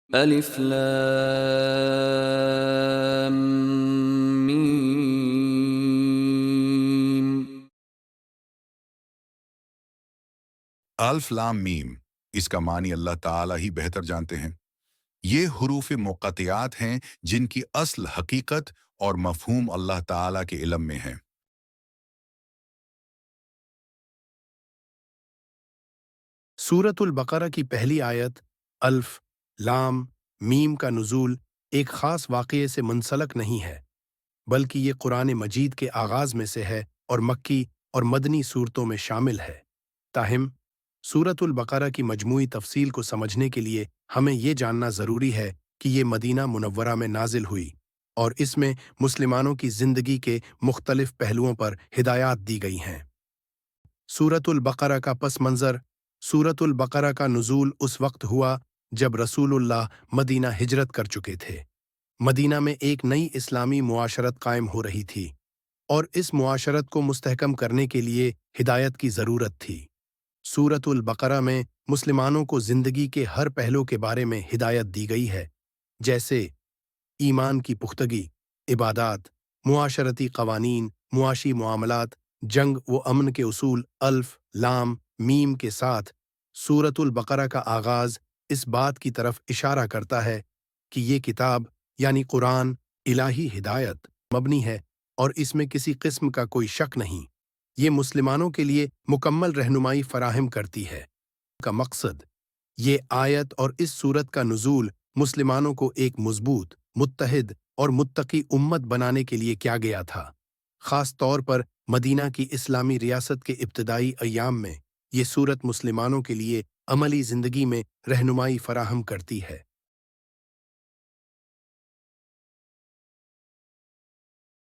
الف لام میم۔ الف لام میم، اس کا معنی اللہ تعالیٰ ہی بہتر جانتے ہیں۔ یہ حروف مقطعات ہیں جن کی اصل حقیقت اور مفہوم اللہ تعالیٰ کے علم میں ہے۔ سورۃ البقرہ کی پہلی آیت الف لام میم کا نزول ایک خاص واقعے سے منسلک نہیں ہے، بلکہ یہ قرآن مجید کے آغاز میں سے ہے اور مکی اور مدنی صورتوں میں شامل ہے۔ تاہم سورۃ البقرہ کی مجموعی تفصیل کو سمجھنے کے لیے ہمیں یہ جاننا ضروری ہے کہ یہ مدینہ منورہ میں نازل ہوئی اور اس میں مسلمانوں کی زندگی کے مختلف پہلوؤں پر ہدایات دی گئی ہیں۔ سورۃ البقرہ کا پس منظر۔ سورۃ البقرہ کا نزول اس وقت ہوا جب رسول اللہ مدینہ ہجرت کر چکے تھے۔ مدینہ میں ایک نئی اسلامی معاشرت قائم ہو رہی تھی اور اس معاشرت کو مستحکم کرنے کے لیے ہدایت کی ضرورت تھی۔ سورۃ البقرہ میں مسلمانوں کو زندگی کے ہر پہلو کے بارے میں ہدایت دی گئی ہے، جیسے ایمان کی پختگی، عبادات، معاشرتی قوانین، معاشی معاملات، جنگ و امن کے اصول۔ الف لام میم کے ساتھ سورۃ البقرہ کا آغاز اس بات کی طرف اشارہ کرتا ہے کہ یہ کتاب یعنی قرآن الہی ہدایت مبنی ہے اور اس میں کسی قسم کا کوئی شک نہیں۔ یہ مسلمانوں کے لیے مکمل رہنمائی فراہم کرتی ہے۔ کا مقصد یہ آیت اور اس سورت کا نزول مسلمانوں کو ایک مضبوط، متحد اور متقی امت بنانے کے لیے کیا گیا تھا۔ خاص طور پر مدینہ کی اسلامی ریاست کے ابتدائی ایام میں یہ سورت مسلمانوں کے لیے عملی زندگی میں رہنمائی فراہم کرتی ہے۔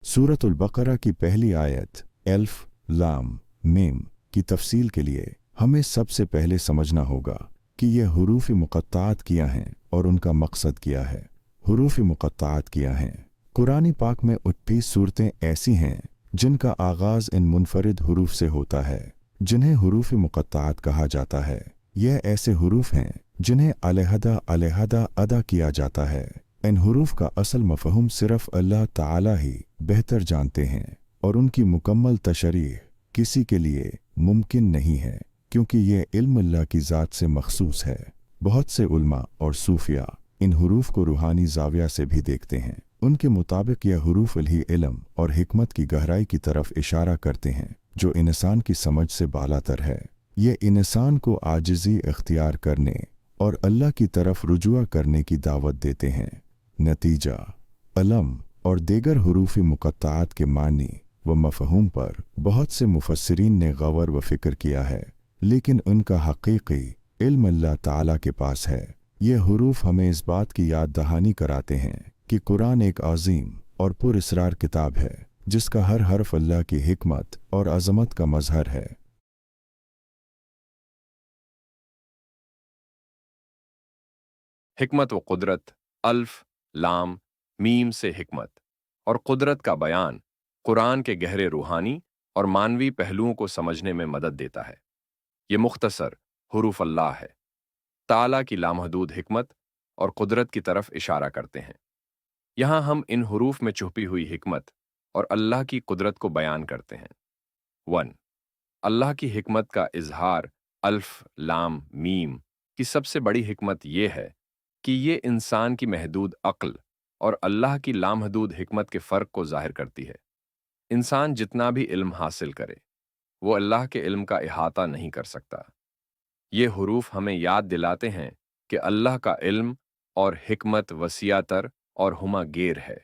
سورۃ البقرہ کی پہلی آیت الف لام میم کی تفصیل کے لیے ہمیں سب سے پہلے سمجھنا ہوگا کہ یہ حروف مقطعات کیا ہیں اور ان کا مقصد کیا ہے۔ حروف مقطعات کیا ہیں؟ قرآن پاک میں 28 صورتیں ایسی ہیں جن کا آغاز ان منفرد حروف سے ہوتا ہے، جنہیں حروف مقطعات کہا جاتا ہے۔ یہ ایسے حروف ہیں جنہیں علیحدہ علیحدہ ادا کیا جاتا ہے۔ ان حروف کا اصل مفہوم صرف اللہ تعالیٰ ہی بہتر جانتے ہیں اور ان کی مکمل تشریح کسی کے لیے ممکن نہیں ہے، کیونکہ یہ علم اللہ کی ذات سے مخصوص ہے۔ بہت سے علماء اور صوفیاء ان حروف کو روحانی زاویہ سے بھی دیکھتے ہیں۔ ان کے مطابق یہ حروف الہی علم اور حکمت کی گہرائی کی طرف اشارہ کرتے ہیں جو انسان کی سمجھ سے بالاتر ہے۔ یہ انسان کو عاجزی اختیار کرنے اور اللہ کی طرف رجوع کرنے کی دعوت دیتے ہیں۔ نتیجہ علم اور دیگر حروف مقطعات کے معنی و مفہوم پر بہت سے مفسرین نے غور و فکر کیا ہے، لیکن ان کا حقیقی علم اللہ تعالیٰ کے پاس ہے۔ یہ حروف ہمیں اس بات کی یاد دہانی کراتے ہیں کہ قرآن ایک عظیم اور پر اسرار کتاب ہے جس کا ہر حرف اللہ کی حکمت اور عظمت کا مظہر ہے۔ حکمت و قدرت۔ الف لام میم سے حکمت اور قدرت کا بیان قرآن کے گہرے روحانی اور مانوی پہلوؤں کو سمجھنے میں مدد دیتا ہے۔ یہ مختصر حروف اللہ ہے، تعالیٰ کی لامحدود حکمت اور قدرت کی طرف اشارہ کرتے ہیں۔ یہاں ہم ان حروف میں چھپی ہوئی حکمت اور اللہ کی قدرت کو بیان کرتے ہیں۔ 1. اللہ کی حکمت کا اظہار۔ الف لام میم کی سب سے بڑی حکمت یہ ہے کہ یہ انسان کی محدود عقل اور اللہ کی لامحدود حکمت کے فرق کو ظاہر کرتی ہے۔ انسان جتنا بھی علم حاصل کرے، وہ اللہ کے علم کا احاطہ نہیں کر سکتا۔ یہ حروف ہمیں یاد دلاتے ہیں کہ اللہ کا علم اور حکمت وسیع تر اور ہمہ گیر ہے،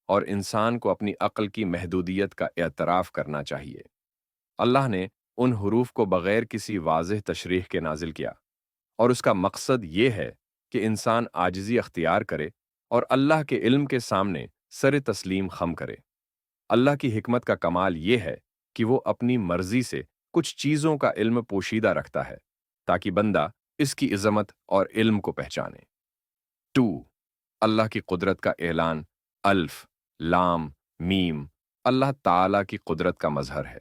اور انسان کو اپنی عقل کی محدودیت کا اعتراف کرنا چاہیے۔ اللہ نے ان حروف کو بغیر کسی واضح تشریح کے نازل کیا، اور اس کا مقصد یہ ہے کہ انسان عاجزی اختیار کرے اور اللہ کے علم کے سامنے سر تسلیم خم کرے۔ اللہ کی حکمت کا کمال یہ ہے کہ وہ اپنی مرضی سے کچھ چیزوں کا علم پوشیدہ رکھتا ہے تاکہ بندہ اس کی عظمت اور علم کو پہچانے۔ 2. اللہ کی قدرت کا اعلان۔ الف لام میم اللہ تعالیٰ کی قدرت کا مظہر ہے۔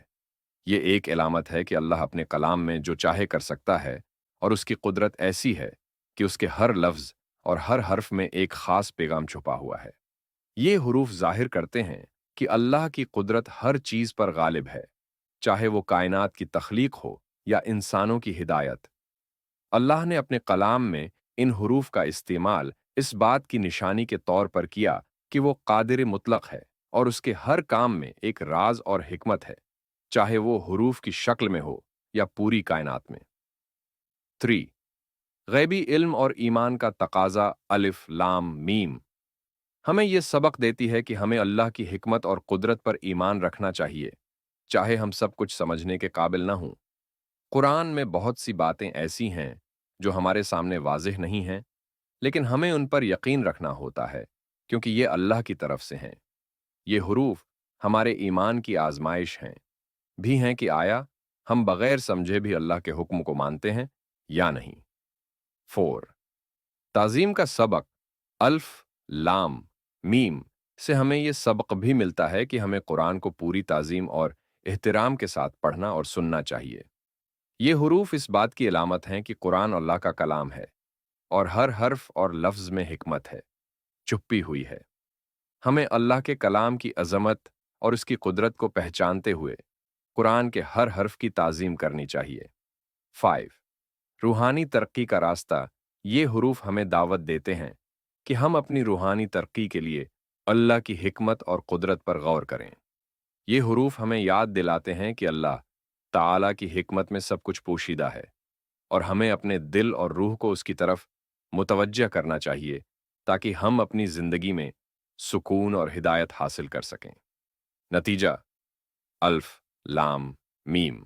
یہ ایک علامت ہے کہ اللہ اپنے کلام میں جو چاہے کر سکتا ہے، اور اس کی قدرت ایسی ہے کہ اس کے ہر لفظ اور ہر حرف میں ایک خاص پیغام چھپا ہوا ہے۔ یہ حروف ظاہر کرتے ہیں کہ اللہ کی قدرت ہر چیز پر غالب ہے، چاہے وہ کائنات کی تخلیق ہو یا انسانوں کی ہدایت۔ اللہ نے اپنے کلام میں ان حروف کا استعمال اس بات کی نشانی کے طور پر کیا کہ وہ قادر مطلق ہے اور اس کے ہر کام میں ایک راز اور حکمت ہے، چاہے وہ حروف کی شکل میں ہو یا پوری کائنات میں۔ 3. غیبی علم اور ایمان کا تقاضا الف لام میم ہمیں یہ سبق دیتی ہے کہ ہمیں اللہ کی حکمت اور قدرت پر ایمان رکھنا چاہیے، چاہے ہم سب کچھ سمجھنے کے قابل نہ ہوں۔ قرآن میں بہت سی باتیں ایسی ہیں جو ہمارے سامنے واضح نہیں ہیں، لیکن ہمیں ان پر یقین رکھنا ہوتا ہے کیونکہ یہ اللہ کی طرف سے ہیں۔ یہ حروف ہمارے ایمان کی آزمائش بھی ہیں کہ آیا ہم بغیر سمجھے بھی اللہ کے حکم کو مانتے ہیں یا نہیں۔ 4. تعظیم کا سبق الف لام میم سے ہمیں یہ سبق بھی ملتا ہے کہ ہمیں قرآن کو پوری تعظیم اور احترام کے ساتھ پڑھنا اور سننا چاہیے۔ یہ حروف اس بات کی علامت ہیں کہ قرآن اللہ کا کلام ہے اور ہر حرف اور لفظ میں حکمت ہے، چھپی ہوئی ہے۔ ہمیں اللہ کے کلام کی عظمت اور اس کی قدرت کو پہچانتے ہوئے قرآن کے ہر حرف کی تعظیم کرنی چاہیے۔ 5. روحانی ترقی کا راستہ یہ حروف ہمیں دعوت دیتے ہیں کہ ہم اپنی روحانی ترقی کے لیے اللہ کی حکمت اور قدرت پر غور کریں۔ یہ حروف ہمیں یاد دلاتے ہیں کہ اللہ تعالیٰ کی حکمت میں سب کچھ پوشیدہ ہے اور ہمیں اپنے دل اور روح کو اس کی طرف متوجہ کرنا چاہیے تاکہ ہم اپنی زندگی میں سکون اور ہدایت حاصل کر سکیں۔ نتیجہ الف لام میم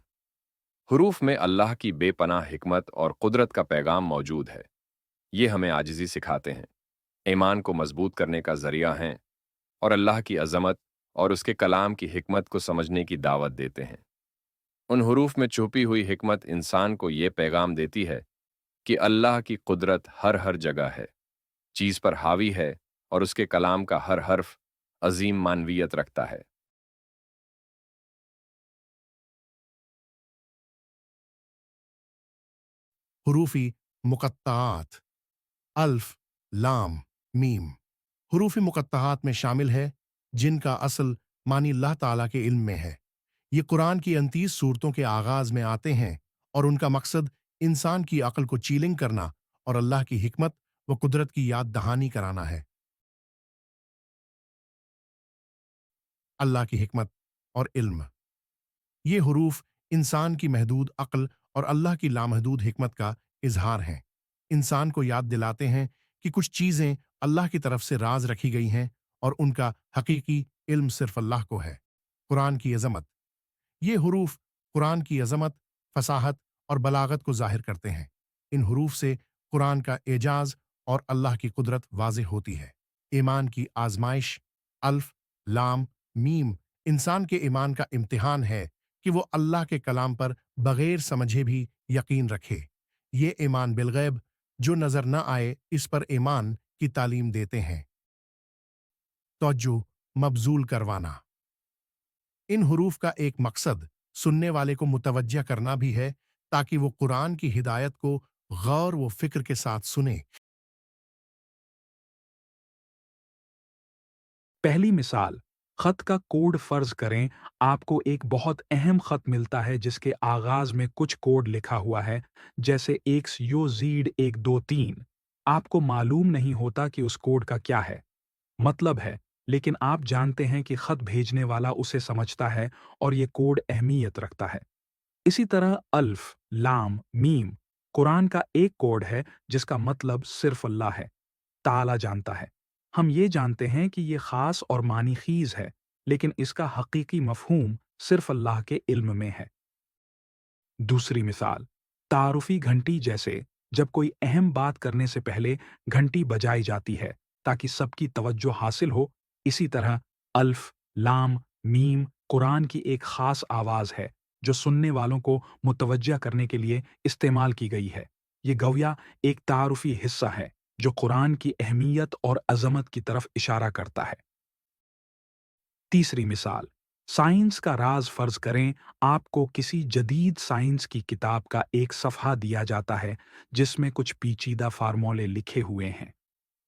حروف میں اللہ کی بے پناہ حکمت اور قدرت کا پیغام موجود ہے۔ یہ ہمیں عاجزی سکھاتے ہیں، ایمان کو مضبوط کرنے کا ذریعہ ہیں اور اللہ کی عظمت اور اس کے کلام کی حکمت کو سمجھنے کی دعوت دیتے ہیں۔ ان حروف میں چھپی ہوئی حکمت انسان کو یہ پیغام دیتی ہے کہ اللہ کی قدرت ہر جگہ ہے، چیز پر حاوی ہے اور اس کے کلام کا ہر حرف عظیم معنویت رکھتا ہے۔ حروفی مقطعات الف لام میم حروف مقطعات میں شامل ہے جن کا اصل معنی اللہ تعالیٰ کے علم میں ہے۔ یہ قرآن کی 29 صورتوں کے آغاز میں آتے ہیں اور ان کا مقصد انسان کی عقل کو چیلنج کرنا اور اللہ کی حکمت و قدرت کی یاد دہانی کرانا ہے۔ اللہ کی حکمت اور علم یہ حروف انسان کی محدود عقل اور اللہ کی لامحدود حکمت کا اظہار ہیں۔ انسان کو یاد دلاتے ہیں کہ کچھ چیزیں اللہ کی طرف سے راز رکھی گئی ہیں اور ان کا حقیقی علم صرف اللہ کو ہے۔ قرآن کی عظمت یہ حروف قرآن کی عظمت، فصاحت اور بلاغت کو ظاہر کرتے ہیں۔ ان حروف سے قرآن کا اعجاز اور اللہ کی قدرت واضح ہوتی ہے۔ ایمان کی آزمائش الف لام میم انسان کے ایمان کا امتحان ہے کہ وہ اللہ کے کلام پر بغیر سمجھے بھی یقین رکھے۔ یہ ایمان بالغیب جو نظر نہ آئے اس پر ایمان کی تعلیم دیتے ہیں۔ توجہ مبذول کروانا ان حروف کا ایک مقصد سننے والے کو متوجہ کرنا بھی ہے تاکہ وہ قرآن کی ہدایت کو غور و فکر کے ساتھ سنے۔ پہلی مثال، خط کا کوڈ فرض کریں آپ کو ایک بہت اہم خط ملتا ہے جس کے آغاز میں کچھ کوڈ لکھا ہوا ہے جیسے XYZ123۔ آپ کو معلوم نہیں ہوتا کہ اس کوڈ کا کیا ہے مطلب ہے، لیکن آپ جانتے ہیں کہ خط بھیجنے والا اسے سمجھتا ہے اور یہ کوڈ اہمیت رکھتا ہے۔ اسی طرح الف لام میم قرآن کا ایک کوڈ ہے جس کا مطلب صرف اللہ ہے، تعالیٰ جانتا ہے۔ ہم یہ جانتے ہیں کہ یہ خاص اور معنی خیز ہے، لیکن اس کا حقیقی مفہوم صرف اللہ کے علم میں ہے۔ دوسری مثال، تعارفی گھنٹی جیسے جب کوئی اہم بات کرنے سے پہلے گھنٹی بجائی جاتی ہے تاکہ سب کی توجہ حاصل ہو، اسی طرح الف لام میم قرآن کی ایک خاص آواز ہے جو سننے والوں کو متوجہ کرنے کے لیے استعمال کی گئی ہے۔ یہ گویا ایک تعارفی حصہ ہے جو قرآن کی اہمیت اور عظمت کی طرف اشارہ کرتا ہے۔ تیسری مثال، سائنس کا راز فرض کریں آپ کو کسی جدید سائنس کی کتاب کا ایک صفحہ دیا جاتا ہے جس میں کچھ پیچیدہ فارمولے لکھے ہوئے ہیں۔